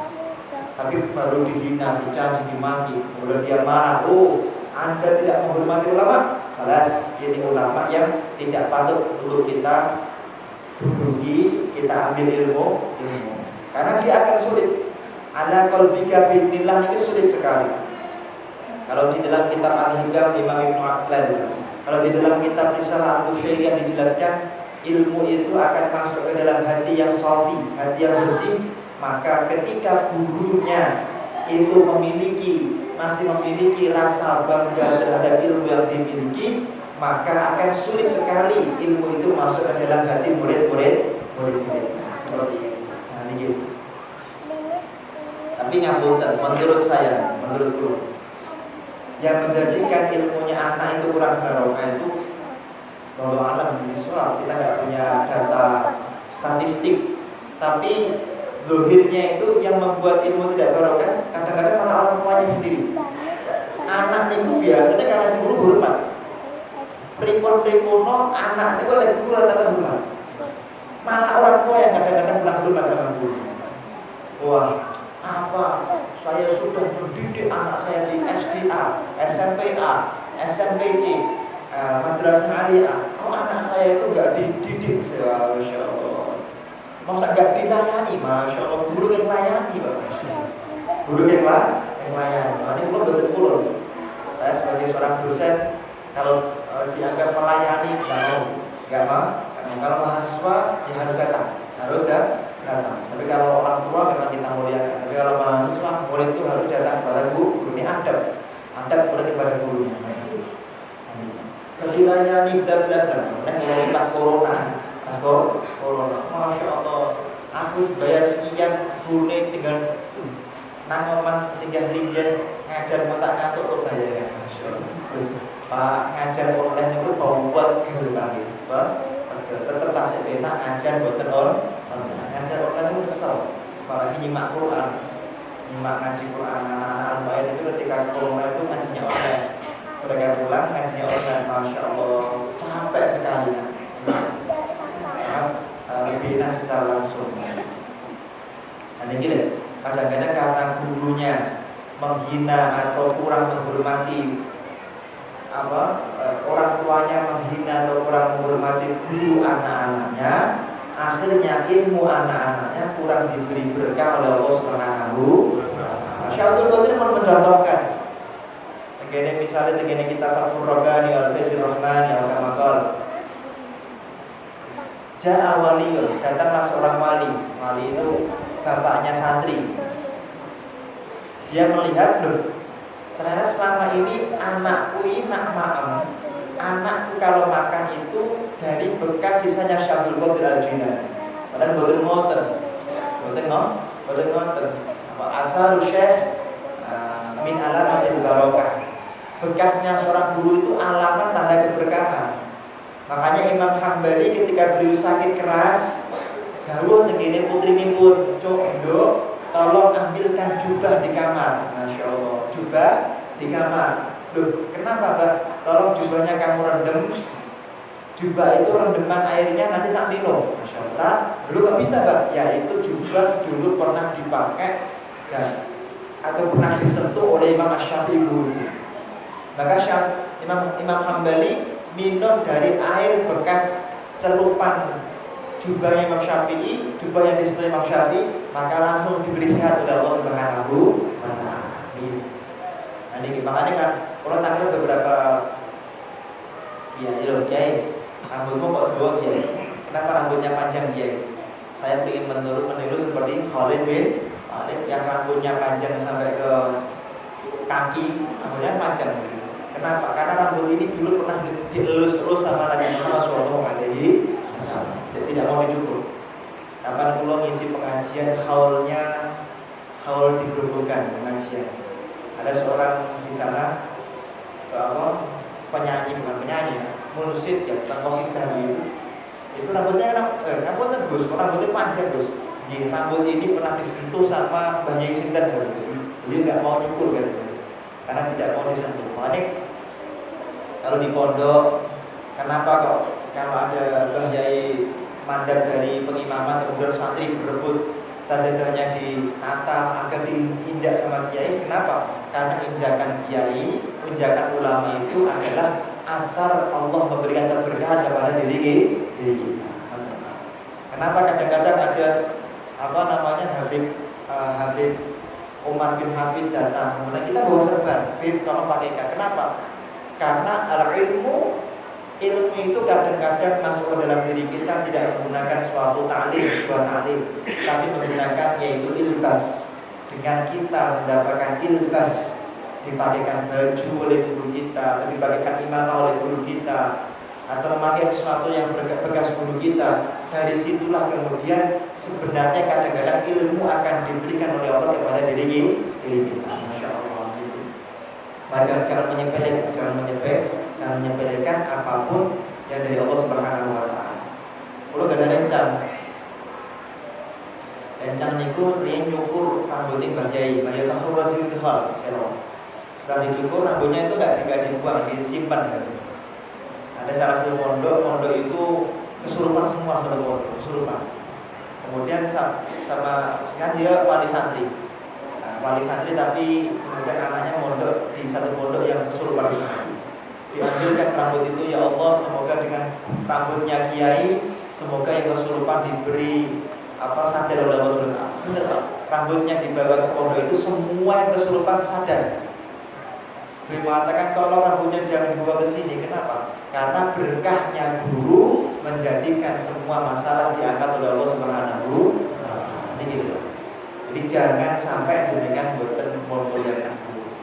Tapi baru dihina, dicaci, dimaki, kemudian dia marah. Oh, Anda tidak menghormati ulama. Balas, ini ulama yang tidak patut untuk kita duduki, kita ambil ilmu. Karena dia akan sulit. Ala qalbika bi'idznillah ini sulit sekali. Kalau di dalam kitab Al-Hikam Imam Ibnu Aqlan, kalau di dalam kitab Risalah Al-Qusyairiyah dijelaskan, ilmu itu akan masuk ke dalam hati yang safi, hati yang bersih. Maka ketika gurunya itu masih memiliki rasa bangga terhadap ilmu yang dimiliki, maka akan sulit sekali ilmu itu masuk ke dalam hati murid-murid. Seperti itu. Nah, ini gitu. Tapi ngapunten, menurut saya, menurut guru, yang menjadikan ilmunya anak itu kurang barokah itu, kalau alam misal kita nggak punya data statistik, tapi zahirnya itu yang membuat ilmu tidak barokah kadang-kadang malah orang tuanya sendiri. Anak itu biasanya kalau guru hormat, pripun anak itu oleh guru rata-rata hormat. Malah orang tua yang kadang-kadang kurang hormat sama guru. Wah, apa? Saya sudah mendidik anak saya di SDA, SMPA, SMPC, Madrasah Aliyah. Kok anak saya itu nggak dididik? Masya Allah. Masa nggak dilayani? Masya Allah, guru yang layani, Pak. Guru yang layani. Ini belum betul-betul. Saya sebagai seorang dosen, kalau dianggap melayani, nggak mau. Kalau mahasiswa, ya harus datang. Tapi kalau orang tua memang kita muliakan. Tapi kalau mahasiswa, murid itu harus datang kepada guru. Ini adab murid kepada gurunya. Jadi layani bla. Mulai kelas corona. Masya Allah, aku sebayar sekian, gune tinggal nangoman tinggal ngajar mata ngantuk kok bayarnya. Masya Allah. Pak, ngajar online itu buat kehidupan kita. Tetap tasik enak ngajar buatan online. Ngajar online itu kesel. Apalagi nyimak Quran, nyimak ngaji Quran anak-anak al-bain itu ketika corona itu ngajinya online. Mereka pulang ngajinya online. Masya Allah, capek sekali. Lebih enak secara langsung. Nah ini kadang-kadang karena gurunya menghina atau kurang menghormati orang tuanya menghina atau kurang menghormati guru anak-anaknya, akhirnya ilmu anak-anaknya kurang diberi berkah oleh Allah Subhanahu wa Ta'ala. Syaikhul Qadir mencontohkan. Begini misalnya begini kitab Fathur Rabbani Al-Faidir Rahmani Al-Kamakal. Ja'a waliyun, datanglah seorang wali. Wali itu bapaknya santri. Dia melihat, loh, ternyata selama ini anakku ini nak maem. Anakku kalau makan itu dari bekas sisanya Syaikhul Qadir Al-Jilani. Padahal boten ngoten. Asal Syekh min alamatil barokah. Bekasnya seorang guru itu alamat tanda keberkahan. Makanya Imam Hambali ketika beliau sakit keras, dawuh tegene putrinipun, "Cok, tolong ambilkan jubah di kamar." Masya Allah, jubah di kamar. Loh, kenapa, Pak? Tolong jubahnya kamu rendam. Jubah itu rendeman airnya nanti tak minum. Masya Allah. Dulu nggak bisa, Pak. Ya itu jubah dulu pernah dipakai atau pernah disentuh oleh Imam Asy-Syafi'i dulu. Maka Imam Hambali minum dari air bekas celupan jubahnya Imam Syafi'i, jubah yang disentuh Imam Syafi'i, maka langsung diberi sehat oleh Allah Subhanahu wa Ta'ala. Nah ini makanya kan kalau tanggal beberapa kiai, rambutmu kok dua kiai? Kenapa rambutnya panjang kiai? Saya ingin meniru seperti Khalid bin Walid yang rambutnya panjang sampai ke kaki, rambutnya panjang. Kenapa? Karena rambut ini dulu pernah dielus-elus sama Nabi Muhammad SAW. Tidak mau dicukur. Kapan pulau ngisi pengajian, haul digerobokan pengajian. Ada seorang di sana, penyanyi, bukan penyanyi, munusid ya, tukang qasidah itu rambutnya Gus, rambutnya panjang Gus. rambut ini pernah disentuh sama Mbah Yai Sinten gitu. Beliau nggak mau nyukur gitu, karena tidak mau disentuh. Makanya kalau di pondok, kenapa kok kalau ada Mbah Yai mandap dari pengimaman kemudian santri berebut sajadahnya ditata agar diinjak sama kiai? Kenapa? Karena injakan kiai, injakan ulama itu adalah asar Allah memberikan keberkahan kepada diri kita. Kenapa kadang-kadang ada Habib Umar bin Hafid datang, kemudian kita bawa serban, Habib tolong pakaikan. Kenapa? Karena ilmu itu kadang-kadang masuk ke dalam diri kita tidak menggunakan suatu sebuah ta'lim, tapi menggunakan yaitu ilbas. Dengan kita mendapatkan ilbas, dipakaikan baju oleh guru kita, atau dipakaikan imamah oleh guru kita, atau memakai sesuatu yang bekas guru kita, dari situlah kemudian sebenarnya kadang-kadang ilmu akan diberikan oleh Allah kepada diri kita. Masya Allah. Jangan menyepelekan apapun yang dari Allah Subhanahu wa taala. Kalau gak ada rencang niku riyen nyukur rambutnya Mbah Yai, Mbah Yai Rasul setelah dicukur rambutnya itu gak dibuang, disimpan. Ada salah satu pondok itu kesurupan semua satu pondok, kesurupan. Kemudian sama kan dia wali santri. Wali santri tapi kemudian anaknya mondok di satu pondok yang kesurupan semua. Diambilkan rambut itu, ya Allah, semoga dengan rambutnya kiai, semoga yang kesurupan diberi sadar oleh Allah Subhanahu wa taala. Benar, rambutnya dibawa ke pondok itu semua yang kesurupan sadar. Beliau mengatakan tolong rambutnya jangan dibawa ke sini. Kenapa? Karena berkahnya guru menjadikan semua masalah diangkat oleh Allah Subhanahu wa taala. Ini gitu. Jadi jangan sampai jadikan boten mulia.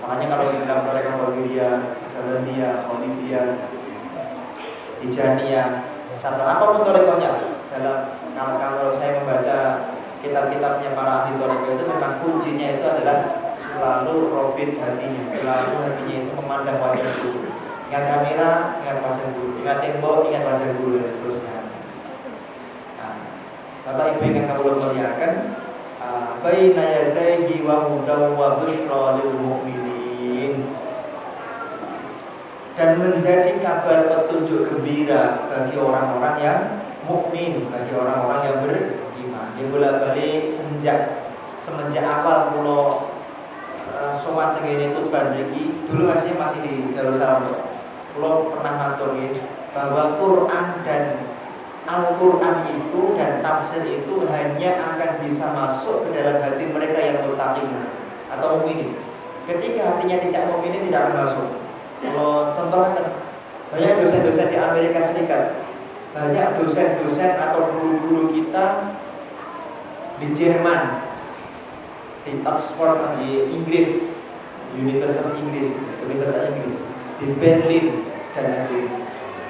Makanya kalau di dalam mereka Qadiriyah, Sabaniyah, Khalidiyah, Tijaniyah, satu apapun torekonya, kalau saya membaca kitab-kitabnya para ahli toreko itu memang kuncinya itu adalah selalu robit hatinya, selalu hatinya itu memandang wajah guru. Ingat kamera, ingat wajah guru. Ingat tembok, ingat wajah guru, dan seterusnya. Nah, Bapak Ibu yang kami muliakan, baina yadayhi wa hudan wa busyra lil mu'minin, dan menjadi kabar petunjuk gembira bagi orang-orang yang mukmin, bagi orang-orang yang beriman. Dia bolak-balik semenjak awal pulau sowan tengene Tuban mriki, dulu masih di Darussalam. Pulau pernah matur bahwa Quran dan Al-Quran itu dan tafsir itu hanya akan bisa masuk ke dalam hati mereka yang muttaqin atau mukmin. Ketika hatinya tidak mukmin, tidak akan masuk. Kalau contohnya banyak dosen-dosen di Amerika Serikat, banyak dosen-dosen atau guru-guru kita di Jerman, di Oxford, di Inggris, Universitas Inggris, di Berlin dan lain-lain.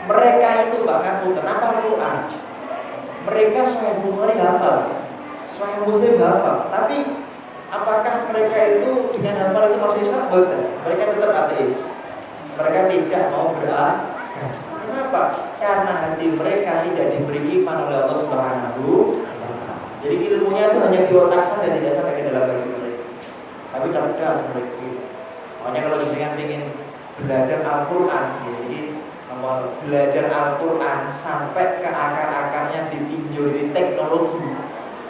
Mereka itu bahkan kenapa Quran? Mereka Sahih Bukhari hafal, Sahih Muslim hafal, tapi apakah mereka itu dengan hafal itu masuk Islam? Betul. Mereka tetap ateis. Mereka tidak mau beragama. Kenapa? Karena hati mereka tidak diberi iman oleh Allah Subhanahu wa taala. Jadi ilmunya itu hanya di otak saja, tidak sampai ke dalam hati mereka. Tapi cerdas mereka. Makanya kalau dengan ingin belajar Al-Quran, jadi belajar Al-Quran sampai ke akar-akarnya ditinjau di teknologi.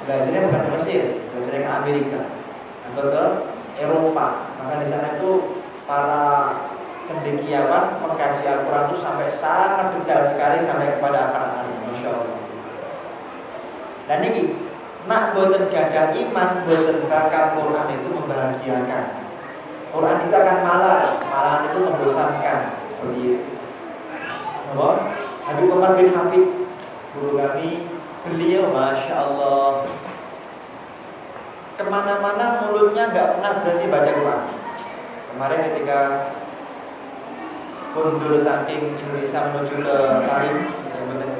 Belajarnya bukan ke Mesir, belajarnya ke Amerika atau ke Eropa. Maka di sana itu para cendekiawan mengkaji Al-Quran itu sampai sangat detail sekali sampai kepada akar-akarnya. Masya Allah. Dan ini nak boten gadah iman, boten bakal Quran itu membahagiakan. Quran itu akan malah itu membosankan seperti itu. Habib Umar bin Hafid, guru kami, beliau Masya Allah kemana-mana mulutnya nggak pernah berhenti baca Quran. Kemarin ketika kundur saking Indonesia menuju ke Karim,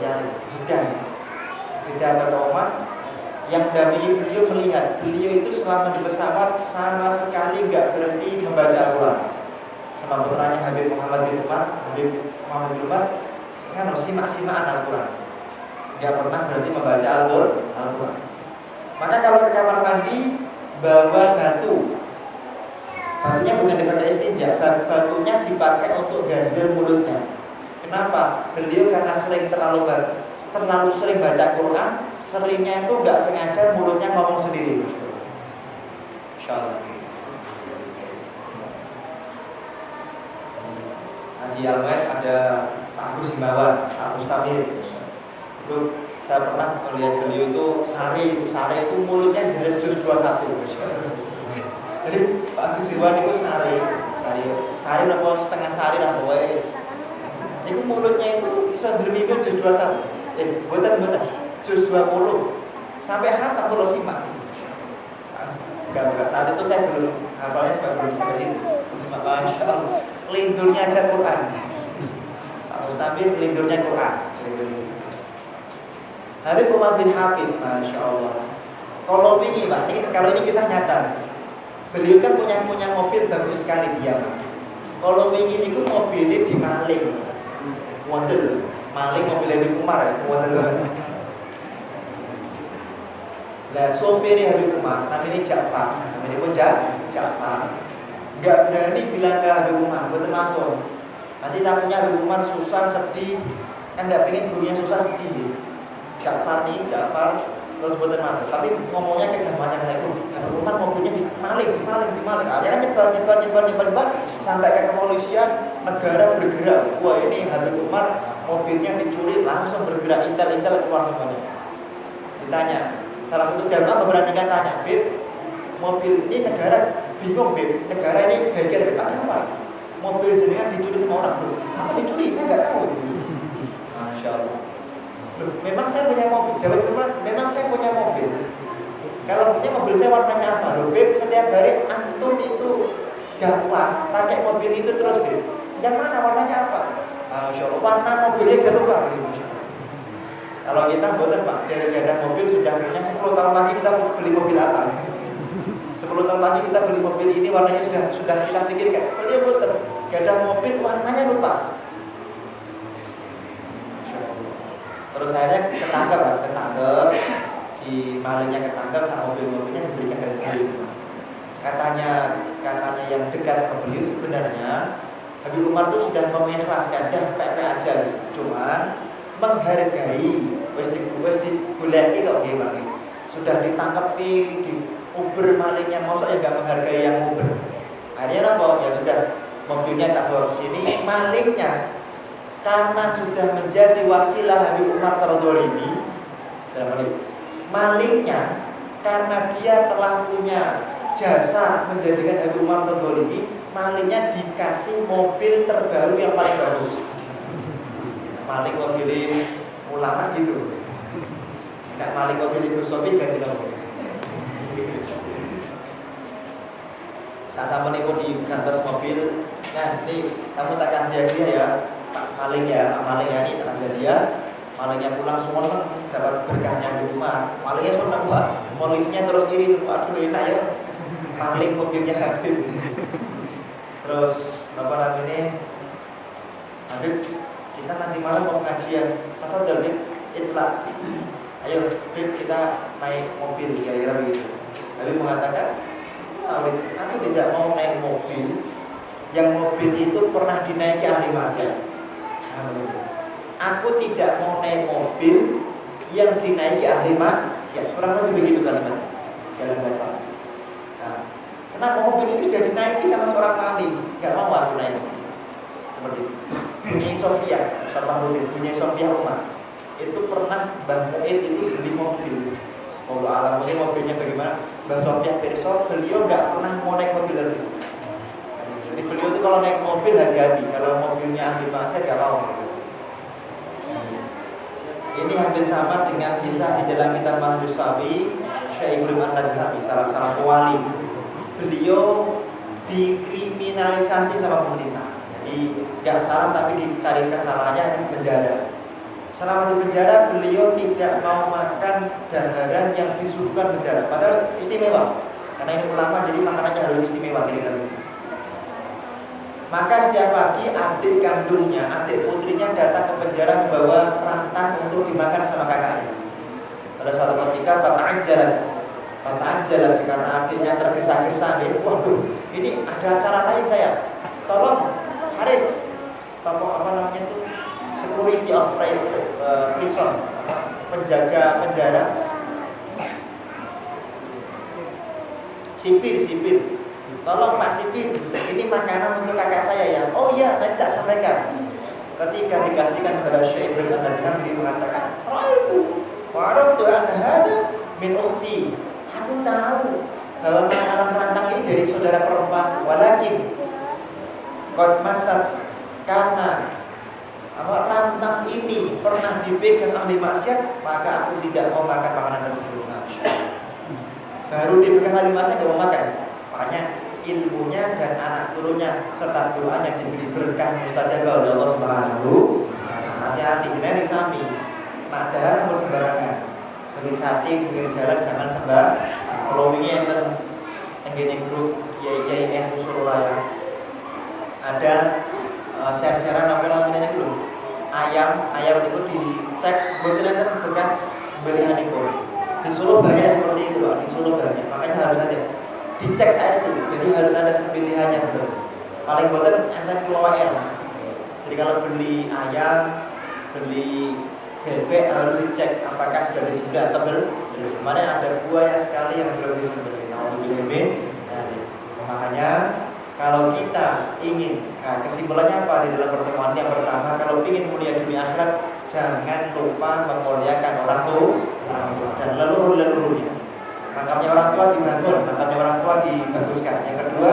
yang Jeddah atau Oman, yang dampingi beliau melihat beliau itu selama di pesawat sama sekali nggak berhenti membaca Al-Quran. Sama putranya Habib Muhammad bin Umar kan simak-simakan Al-Quran, nggak pernah berhenti membaca Al-Quran. Maka kalau ke kamar mandi bawa batu. Batunya bukan dipakai istinja, batunya dipakai untuk ganjel mulutnya. Kenapa? Beliau karena terlalu sering baca Quran, seringnya itu nggak sengaja mulutnya ngomong sendiri. Insyaallah. Di Almes ada Pak Agus Himawan, Pak Agus Tamir. Itu saya pernah melihat beliau itu sare itu mulutnya deres jus 21. Jadi Pak Agus Himawan itu sare apa setengah sare lah pokoknya. Itu mulutnya itu bisa bermimpi jus 21. Buatan jus 20 sampai hatam kalau simak. Enggak, saat itu saya belum hafalnya belum sampai situ. Simak, Masya Allah, lindurnya aja Quran. Pak Mustamir lindurnya Quran. Habib Umar bin Hafid, Masya Allah. Kalau ini Pak, kalau ini kisah nyata. Beliau kan punya mobil bagus sekali dia Pak. Kalau ingin itu mobilnya dimaling. Wonder, maling mobil Habib Umar ya, wonder banget. Lah sopir Habib Umar, namanya Ja'far, namanya pun Ja'far. Gak berani bilang ke Habib Umar, betul matur. Nanti tamunya Habib Umar susah, sedih, kan gak pengen gurunya susah, sedih. Ja'far, terus betul matur. Tapi ngomongnya ke zamannya kayak itu, Habib Umar mobilnya dimaling. Akhirnya nyebar, sampai ke kepolisian, negara bergerak. Wah ini Habib Umar mobilnya dicuri, langsung bergerak, intel keluar semuanya. Ditanya. Salah satu jamaah memberanikan tanya, Beb, mobil ini negara bingung, Beb, negara ini geger, Beb, ada apa? Mobil jenengan dicuri sama orang, Beb. Apa dicuri? Saya nggak tahu. Masya Allah. Loh, memang saya punya mobil. Jawab memang saya punya mobil. Kalau punya mobil saya warnanya apa? Loh, Beb, setiap hari antum itu dakwah pakai mobil itu terus, Beb. Yang mana warnanya apa? Masya Allah, warna mobilnya jangan lupa. Kalau kita buatan Pak, gara-gara mobil sudah punya 10 tahun lagi kita mau beli mobil apa? 10 tahun lagi kita beli mobil ini warnanya sudah kita pikirkan. Beliau buatan, gak ada mobil warnanya lupa. Terus akhirnya ketangkep, si malingnya ketangkep sama mobilnya diberikan ke beliau. Katanya yang dekat sama beliau sebenarnya Habib Umar itu sudah mengikhlaskan, dah PP aja. Cuman menghargai wis digoleki kok nggih Pak. Sudah ditangkap di Uber malingnya, maksudnya enggak menghargai yang Uber. Akhirnya apa? Ya sudah, mobilnya tak bawa ke sini, malingnya karena sudah menjadi wasilah Habib Umar terdolimi. Malingnya karena dia telah punya jasa menjadikan Habib Umar terdolimi, malingnya dikasih mobil terbaru yang paling bagus. Maling mobil ulama gitu. Tidak maling mobil Gus Sofi ganti nomor. Saat sama nih pun di kantor mobil. Nah, nih kamu tak kasih hadiah ya, Pak Maling ya, ini tak kasih hadiah. Malingnya pulang semua kan dapat berkahnya di rumah. Malingnya senang Pak. Polisinya terus iri semua. Aduh enak ya. Maling mobilnya Habib. Terus bapak namanya Habib, kita nanti malam mau pengajian. Tafadhol Bib, itla. Ayo Bib, kita naik mobil, kira-kira begitu. Habib mengatakan, aku tidak mau naik mobil yang mobil itu pernah dinaiki ahli maksiat. Aku tidak mau naik mobil yang dinaiki ahli maksiat. Kurang lebih begitu kalimat dalam bahasa. Nah, kenapa mobil itu sudah dinaiki sama seorang maling? Gak mau aku naik. Seperti itu. Bunyi Sofia, Bunyi Sofia Umar itu pernah Mbah Mu'id itu beli mobil. Kalau alam ini mobilnya bagaimana? Mbah Sofia Pirso, beliau nggak pernah mau naik mobil tersebut. Jadi beliau itu kalau naik mobil hati-hati. Kalau mobilnya ahli maksiat nggak mau. Ini hampir sama dengan kisah di dalam kitab Manhajus Shafi, Syekh Ibrahim An-Nadhami, salah wali. Beliau dikriminalisasi sama pemerintah. Gak salah tapi dicari kesalahannya di penjara. Selama di penjara beliau tidak mau makan daharan yang disuguhkan penjara. Padahal istimewa. Karena ini ulama jadi makanannya harus istimewa. Maka setiap pagi adik kandungnya, adik putrinya datang ke penjara membawa rantang untuk dimakan sama kakaknya. Pada suatu ketika Kata aja lah karena adiknya tergesa-gesa ya. Waduh, ini ada acara lain saya. Tolong Haris, tolong apa namanya itu security of prison, penjaga penjara, sipir. Tolong Pak Sipir, ini makanan untuk kakak saya ya. Oh iya, nanti tak sampaikan. Ketika dikasihkan kepada Syekh Ibrahim Ad-Damri mengatakan, oh itu, warung tuh ada min ukhti. Aku tahu bahwa makanan rantang ini dari saudara perempuan. Walakin qad masat, karena rantang ini pernah dipegang ahli maksiat, maka aku tidak mau makan makanan tersebut. Baru dipegang ahli maksiat gak mau makan. Makanya ilmunya dan anak turunnya serta doanya diberi berkah mustajabah oleh Allah Subhanahu. Hati-hati jenenge sami. Nak dahar sembarangan. Beli sate di pinggir jalan jangan sembarang. Kalau wingi enten ngene grup kiai-kiai NU Surabaya. Ada share-sharean apa namanya itu ayam itu dicek betul enten bekas belian itu. Di Solo banyak seperti itu, Pak. Di Solo banyak. Makanya harus ada dicek saestu. Jadi harus ada pilihannya betul. Paling boten enten keluar. Jadi kalau beli ayam, beli bebek harus dicek apakah sudah disembelih atau belum. Kemarin ada buaya sekali yang belum disembelih. Makanya kalau kita ingin, kesimpulannya apa di dalam pertemuan yang pertama, kalau ingin mulia dunia akhirat, jangan lupa memuliakan orang tua dan leluhur-leluhurnya. Makamnya orang tua dibangun, makamnya orang tua dibaguskan. Yang kedua,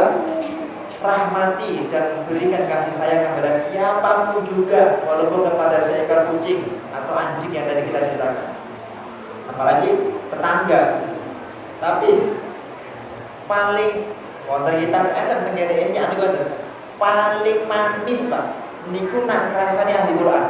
rahmati dan berikan kasih sayang kepada siapapun juga, walaupun kepada seekor kucing atau anjing yang tadi kita ceritakan, apalagi tetangga. Tapi paling wonten kita tenggene anu wonten paling manis Pak niku nak ngrasani ahli Quran.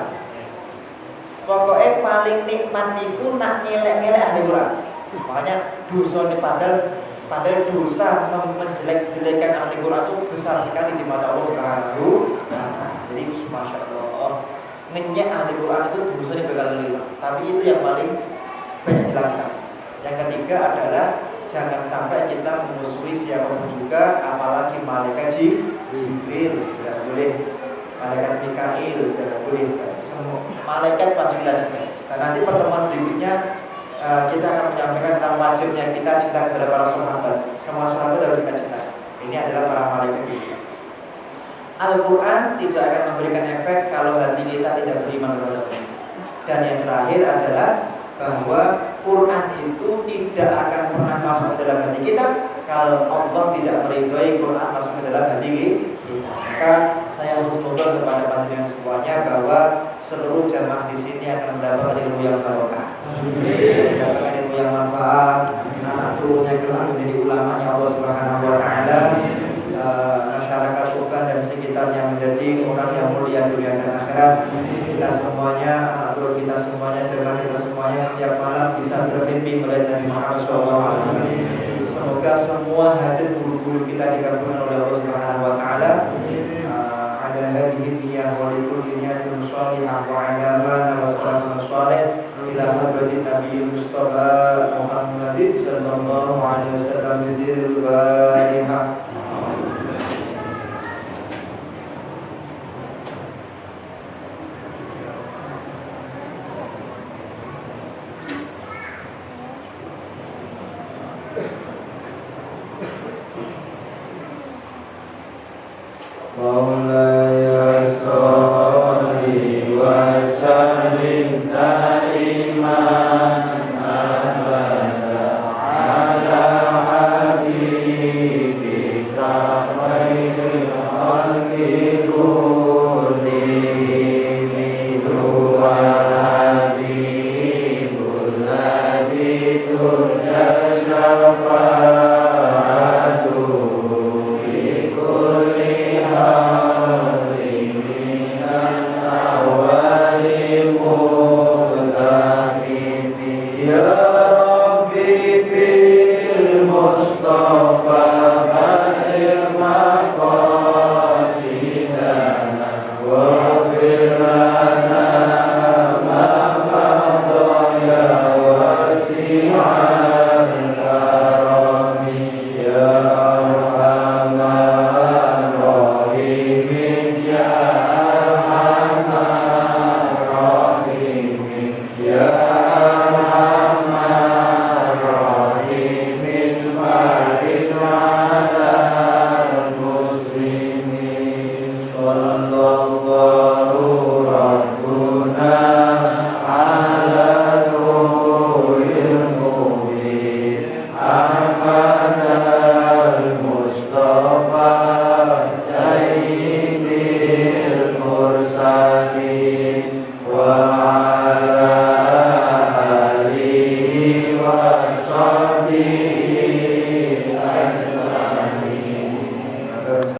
Pokoknya paling nikmat niku nak ngelek-ngelek ahli Quran. Makanya dosa ini padahal dosa menjelek-jelekan ahli Quran itu besar sekali di mata Allah Subhanahu wa taala. Jadi masya Allah, ngenyek ahli Quran itu dosanya bakal hilang. Tapi itu yang paling banyak dilakukan. Yang ketiga adalah jangan sampai kita memusuhi siapapun juga, apalagi malaikat Jibril tidak boleh, malaikat Mikail tidak boleh. Semua malaikat wajib kita jaga. Dan nanti pertemuan berikutnya kita akan menyampaikan tentang wajibnya kita cinta kepada para sahabat. Semua sahabat harus kita cinta. Ini adalah para malaikat juga. Al-Quran tidak akan memberikan efek kalau hati kita tidak beriman kepada Allah. Dan yang terakhir adalah bahwa Quran itu tidak akan pernah masuk ke dalam hati kita kalau Allah tidak meridhoi Quran masuk ke dalam hati kita. Maka saya husnudzon kepada panjenengan semuanya bahwa seluruh jamaah di sini akan mendapatkan ilmu yang barokah, mendapatkan ilmu yang manfaat, anak turunnya kelak menjadi ulamanya Allah Subhanahu wa taala, masyarakat Tuban dan sekitarnya menjadi orang yang mulia dunia dan akhirat. Kita semuanya, anak turun kita semuanya, jemaah kita semuanya setiap malam bisa terbimbing oleh Nabi Muhammad SAW. Semoga semua hajat buru-buru kita dikabulkan oleh Allah Subhanahu wa taala. Ada hadhihi niyyah wa likulli niyatin shalihah wa amalana wa salamun shalih ila hadratin Nabiyil Mustafa Muhammadin sallallahu alaihi wasallam biziril Fatihah. Maula